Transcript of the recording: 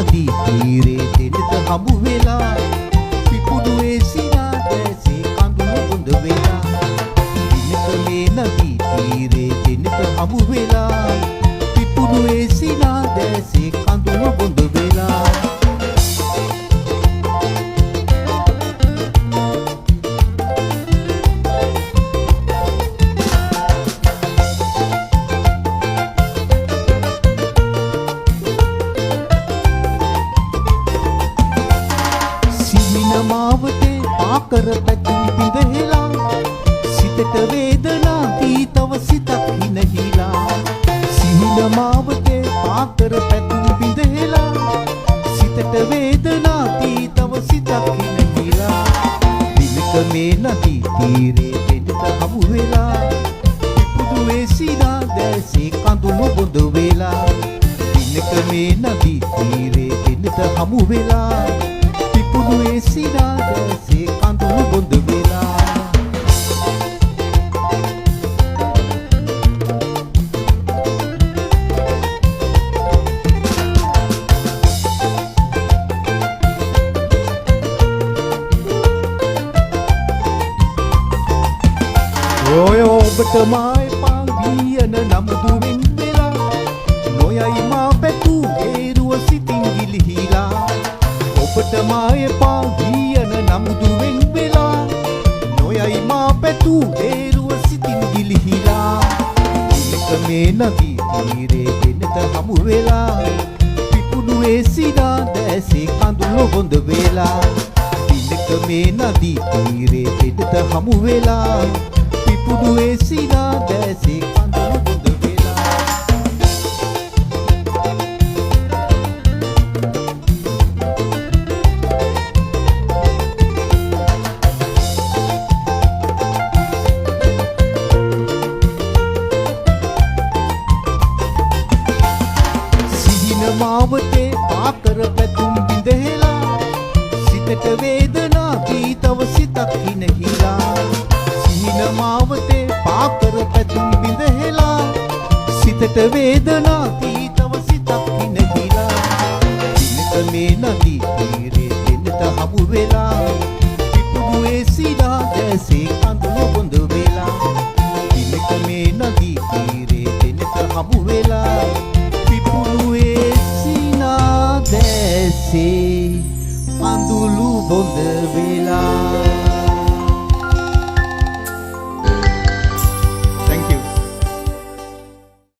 නදී තීරේ දෙනත හමු වෙලා පිපුණු ඒ සිනා දැසේ කඳුළු බොඳ වෙලා දිනක මේ නදී තීරේ දෙනත හමු වෙලා පිපුණු ඒ සිනා දැසේ කඳුළු බොඳ වෙලා මාවතේ පාකර පැතුම් පිඳහෙලා සිතට වේදනා දී තව සිතක් හිනහිලා සිහින මාවතේ පාකර පැතුම් පිඳහෙලා සිතට වේදනා දී තව සිතක් හිනහිලා දිනක මේ නදී තීරේ දෙනත හමු වෙලා පිපුණු ඒ සිනා දැසේ කඳුළු බොඳ වෙලා දිනක මේ නදී තීරේ දෙනත හමු වෙලා පිපුණු ඒ සිනා දැසේ කඳුළු බොඳ වෙලා ඔය ඔබට මායි පාවියන නමුදුවෙන් වෙලා නොයයි මා පැතු ඒරුව සිතින් ගිලිහිලා ඔබට මාය පාවියන නමුදුවෙන් වෙලා නොයයි මා පැතු ඒරුව සිතින් ගිලිහිලා දිනක මේ නදී තීරේ දෙනත හමු වෙලා පිපුණු ඒ සිනා දැසේ කඳුළු බොඳ වෙලා දිනක මේ නදී තීරේ දෙනත හමු වෙලා පිපුණු ඒ සිනා දැසේ කඳුළු බොඳ වෙලා මාවතේ පාකර පැතුම් බිඳහෙලා සිතට වේදනා දී තව සිතක් හිනහිලා සිහින මාවතේ පාකර පැතුම් බිඳහෙලා සිතට වේදනා දී තව සිතක් හිනහිලා දිනක මේ නදී තීරේ දෙනත හමු වෙලා පිපුණු ඒ සිනා දැසේ කඳුළු බොඳ වෙලා දිනක මේ නදී තීරේ දෙනත හමු වෙලා පිපුණු ඒ දැසේ කඳුළු බොඳ වෙලා